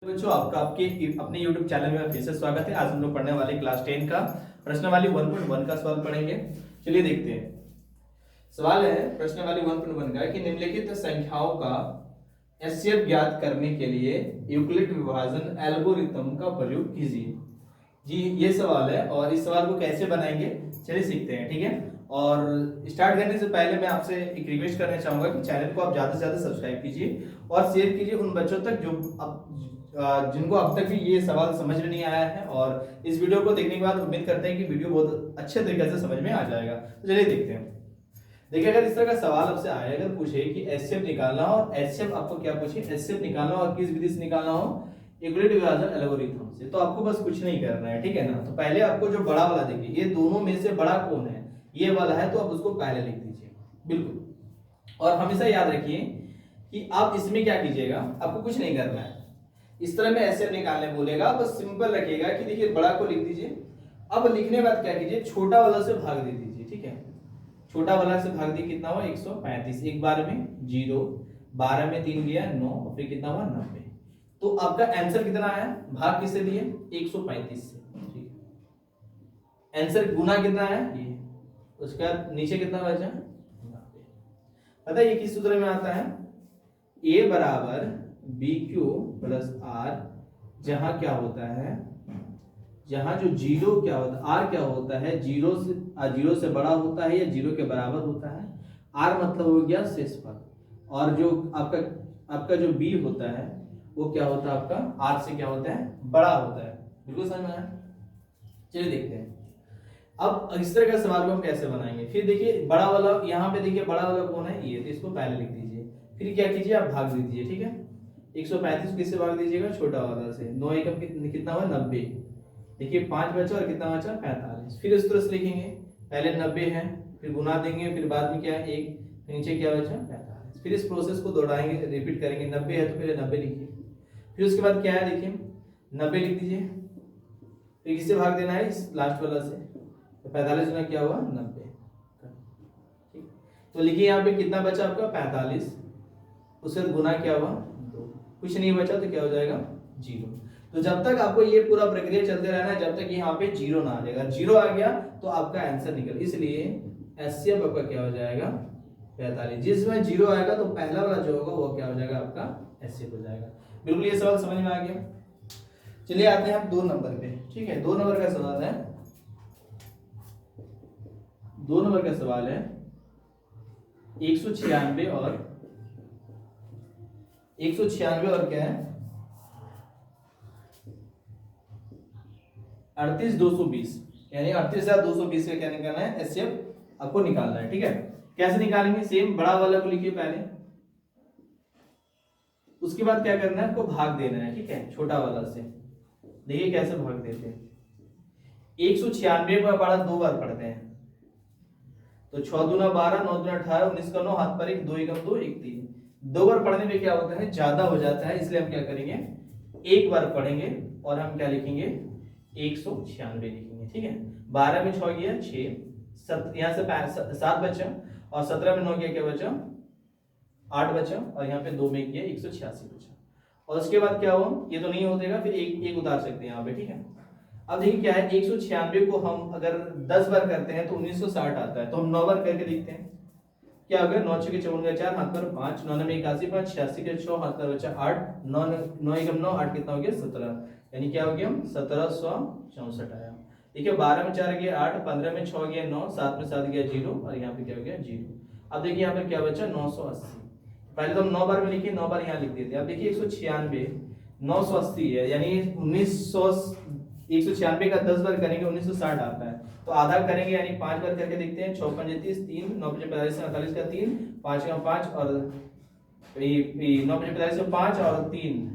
बच्चों आपका आपके अपने YouTube चैनल में फिर से स्वागत है। आज हम लोग पढ़ने वाले क्लास 10 का प्रश्नावली 1.1 का सवाल पढ़ेंगे। चलिए देखते हैं। सवाल है प्रश्नावली 1.1 का कि निम्नलिखित संख्याओं का एचसीएफ ज्ञात करने के लिए यूक्लिड विभाजन एल्गोरिथम का प्रयोग कीजिए। जी ये सवाल है और इस सवाल को कैसे बनाएंगे चलिए सीखते हैं, ठीक है। और स्टार्ट करने से पहले मैं आपसे एक रिक्वेस्ट करना चाहूंगा कि चैनल को आप ज्यादा से ज्यादा सब्सक्राइब कीजिए और शेयर कीजिए उन बच्चों तक जो जिनको अब तक भी ये सवाल समझ में नहीं आया है, और इस वीडियो को देखने के बाद उम्मीद करते हैं कि वीडियो बहुत अच्छे तरीके से समझ में आ जाएगा। तो चलिए देखते हैं। देखिए अगर इस तरह का सवाल आपसे आए, अगर पूछे कि एचसीएफ निकालना हो, और एचसीएफ आपको क्या पूछे, एचसीएफ निकालना हो और किस विधि से निकालना हो, यूक्लिड विभाजन एल्गोरिथम से, तो आपको बस कुछ नहीं करना है, ठीक है ना। तो पहले आपको जो बड़ा वाला देखिए, ये दोनों में से बड़ा कौन है, ये वाला है, तो आप उसको पहले लिख दीजिए बिल्कुल। और हमेशा याद रखिए कि आप इसमें क्या कीजिएगा, आपको कुछ नहीं करना है। इस तरह में एचसीएफ निकालने बोलेगा, बस सिंपल रखिएगा कि देखिए बड़ा को लिख दीजिए। अब लिखने बाद क्या कीजिए, छोटा वाला से भाग दे दीजिए, ठीक है। छोटा वाला से भाग दिए कितना हुआ 135, एक बार में 0, 12 में 3 गया 9, और फिर कितना हुआ 90। तो आपका आंसर कितना आया, भाग किससे दिए 135 से, ठीक है। आंसर गुना कितना है ये, उसका नीचे कितना बचा 90। पता है ये किस सूत्र में आता है, a बराबर बी क्यू प्लस आर, जहां क्या होता है, जहां जो जीरो क्या होता है, आर क्या होता है, जीरो से बड़ा होता है या जीरो के बराबर होता है। आर मतलब हो गया शेषफल, और जो आपका जो बी होता है वो क्या होता है, आपका आर से क्या होता है, बड़ा होता है। बिल्कुल समझ में आया। चलिए देखते हैं अब इस तरह का सवाल को हम कैसे बनाएंगे। फिर देखिए बड़ा वाला, यहाँ पे देखिए बड़ा वाला कौन है, ये, तो इसको पहले लिख दीजिए। फिर क्या कीजिए, आप भाग दीजिए, ठीक है। 135 किससे भाग दीजिएगा, छोटा वाला से। 9 एकम कितना हुआ 90। देखिए 5 बचा और कितना बचा 45। फिर इस तरह से लिखेंगे, पहले 90 है, फिर गुना देंगे, फिर बाद में क्या है 1, नीचे क्या बचा 45। फिर इस प्रोसेस को दोहराएंगे, रिपीट करेंगे। 90 है तो फिर 90 लिखिए। फिर उसके बाद क्या है, देखिए 90 लिख दीजिए। फिर किससे भाग देना है, इस लास्ट वाला से। तो 45 गुना क्या हुआ 90, ठीक। तो लिखिए यहाँ पे कितना बचा आपका 45, उससे गुना क्या हुआ 2, कुछ नहीं बचा तो क्या हो जाएगा 0। तो जब तक आपको ये पूरा प्रक्रिया चलते रहना है, जब तक यहाँ पे 0 ना आ जाएगा। 0 आ गया तो आपका आंसर निकल, इसलिए एचसीएफ आपका क्या हो जाएगा 45। जिसमें 0 आएगा तो पहला वाला जो होगा वो क्या हो जाएगा, आपका एचसीएफ हो जाएगा। बिल्कुल ये सवाल समझ में आ गया। चलिए आते हैं हम 2 नंबर पे, ठीक है। 2 नंबर का सवाल है, 2 नंबर का सवाल है 196 और क्या है 38,220, यानी 38,220 का क्या निकालना है, एचसीएफ आपको निकालना है, ठीक है। कैसे निकालेंगे, सेम बड़ा वाला को लिखिए पहले, उसके बाद क्या करना है, आपको भाग देना है, ठीक है, छोटा वाला से। देखिए कैसे भाग देते हैं। 196 का बड़ा 2 बार पढ़ते हैं, तो 6 दूना 12, 9 दूना 18, 19 का 9, हाथ पर 1, 2 एकम 2, 1 3। 2 बार पढ़ने में क्या होता है, ज्यादा हो जाता है, इसलिए हम क्या करेंगे, एक बार पढ़ेंगे और हम क्या लिखेंगे 196 लिखेंगे, ठीक है। 12 में 6 गया 6, यहाँ से 7 बचा, और 17 में 9 गया क्या बचा 8 बचा, और यहाँ पे 2 में गया 186 बचा। और उसके बाद क्या हुआ, ये तो नहीं हो जाएगा, फिर एक उतार सकते हैं यहाँ पे, ठीक है। अब देखिए क्या है, 196 को हम अगर 10 बार करते हैं तो 1960 आता है, तो हम 9 बार करके देखते हैं क्या होगा। 9 6 54 4, हाथ पर 5, 9 में 81, 5 86 के 6, हाथ पर बचा 8, 9 9 एकम 9, 8 कितना हो गया 17, यानी क्या हो गया 1764 आया। देखिए 12 में 4 गया 8, 15 में 6 गया 9, 7 में 7 गया 0, और यहाँ पे क्या हो गया 0। अब देखिए यहाँ पर क्या बचा 980। पहले तो हम 9 बार में लिखिए, 9 बार यहाँ लिख देते हैं। अब देखिए 196 980 है, यानी 196 का 10 बार करेंगे 1960 आता है, तो आधा करेंगे, यानी 5 बार करके देखते हैं। 6 5 30, 3, 9 5 45 48 का 3, 5 का 5, और 9 5 45 का 5 और 3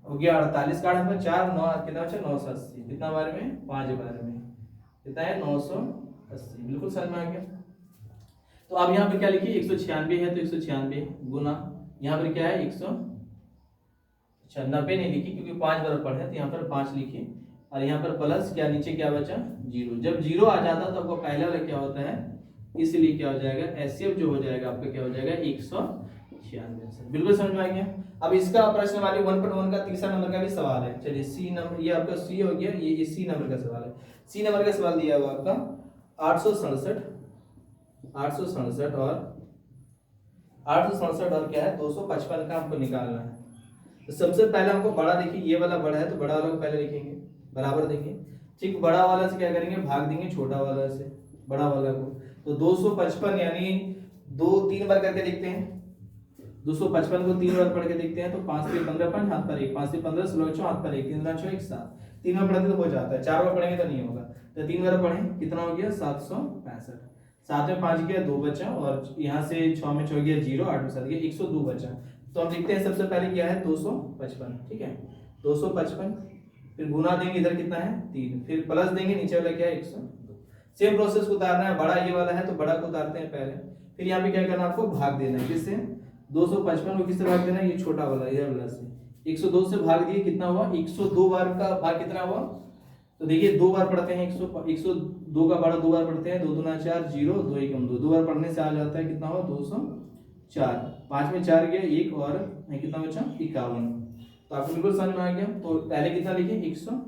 हो गया 48 का 8 4, 9 कितना बचा 980। कितना बार में 5 बार में कितना है 980। बिल्कुल समझ में आ गया। तो अब यहाँ पे क्या लिखिए, 196 है तो 196 गुना, यहाँ पर क्या है 190 नहीं लिखी क्योंकि 5 बार पढ़े, तो यहाँ पर 5 लिखिए, और यहाँ पर प्लस क्या, नीचे क्या बचा 0। जब 0 आ जाता तो आपको पहले वाला क्या होता है, इसलिए क्या हो जाएगा एचसीएफ जो हो जाएगा आपका क्या हो जाएगा 96 आंसर। बिल्कुल समझ में आ गया। अब इसका प्रश्न वाली 1.1 का तीसरा नंबर का भी सवाल है। चलिए सी नंबर, ये आपका सी हो गया, ये सी नंबर का सवाल है। सी नंबर का सवाल दिया हुआ आपका 867 और क्या है 255 का हमको निकालना है। तो सबसे पहले हमको बड़ा, देखिए ये वाला बड़ा है तो बड़ा वाला को पहले लिखेंगे, बराबर देंगे, ठीक, बड़ा वाला से क्या करेंगे, भाग देंगे छोटा वाला से, बड़ा वाला को। तो 255 यानी 3 बार करके देखते हैं। 255 को 3 बार पढ़ के देखते हैं। तो 5 से 15 5 हाथ पर 1, 5 से 15 16 6 हाथ पर 1, 3 6 1 7, 3 बार पढ़ते तो हो जाता है, 4 बार पढ़ेंगे तो नहीं होगा। तो 3 बार पढ़ें, कितना हो गया 765। 7 में 5 गया 2 बचा, और यहाँ से 6 में 6 गया 0, 8 में 7 गया 102 बचा। तो हम लिखते हैं सबसे पहले क्या है 255, ठीक है 255, फिर गुना देंगे, इधर कितना है 3, फिर प्लस देंगे, नीचे वाला क्या है 102। सेम प्रोसेस को उतारना है, बड़ा ये वाला है तो बड़ा को उतारते हैं पहले, फिर यहाँ पे क्या करना है आपको भाग देना है, किससे 255 को किससे भाग देना है, ये छोटा वाला इधर वाला से 102 से भाग दिए, कितना हुआ 102 बार का भाग कितना हुआ। तो देखिए 2 बार पढ़ते हैं, 102 का बड़ा 2 बार पढ़ते हैं, 2 दूना 4 0 2 1 2, 2 बार पढ़ने से आ जाता है कितना हुआ 204, 5 में 4 गया 1 और कितना बचा 51। तो आपको बिल्कुल समझ में आ गया। तो पहले कितना लिखे 102,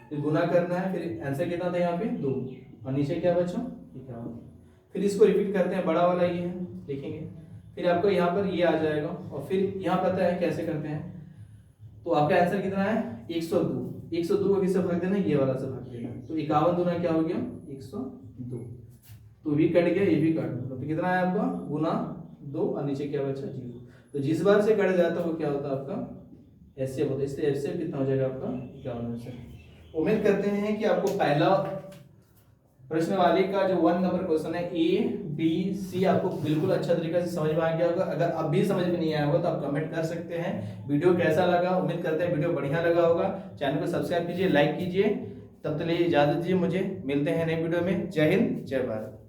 फिर गुना करना है, फिर आंसर कितना था यहाँ पे 2, और नीचे क्या बचा 51। फिर इसको रिपीट करते हैं, बड़ा वाला ये है लिखेंगे, फिर आपको यहाँ पर ये आ जाएगा, और फिर यहाँ पता है कैसे करते हैं। तो आपका आंसर कितना है 102, 102 को किससे भाग देना, ये वाला से भाग देना। तो 51 दूना क्या हो गया 102, तो भी कट गया, ये भी कट गया, तो कितना है आपका गुना 2, और नीचे क्या बचा 0। तो जिस बार से कट जाता है वो क्या होता है आपका एचसीएफ होता है, इससे एचसीएफ कितना हो जाएगा आपका 51 आंसर। उम्मीद करते हैं कि आपको पहला प्रश्न वाले का जो 1 नंबर क्वेश्चन है ए बी सी आपको बिल्कुल अच्छा तरीके से समझ में आ गया होगा। अगर अब भी समझ में नहीं आया होगा तो आप कमेंट कर सकते हैं। वीडियो कैसा लगा, उम्मीद करते हैं वीडियो बढ़िया लगा होगा। चैनल को सब्सक्राइब कीजिए, लाइक कीजिए। तब तक के लिए इजाजत दीजिए, मुझे मिलते हैं नए वीडियो में। जय हिंद जय भारत।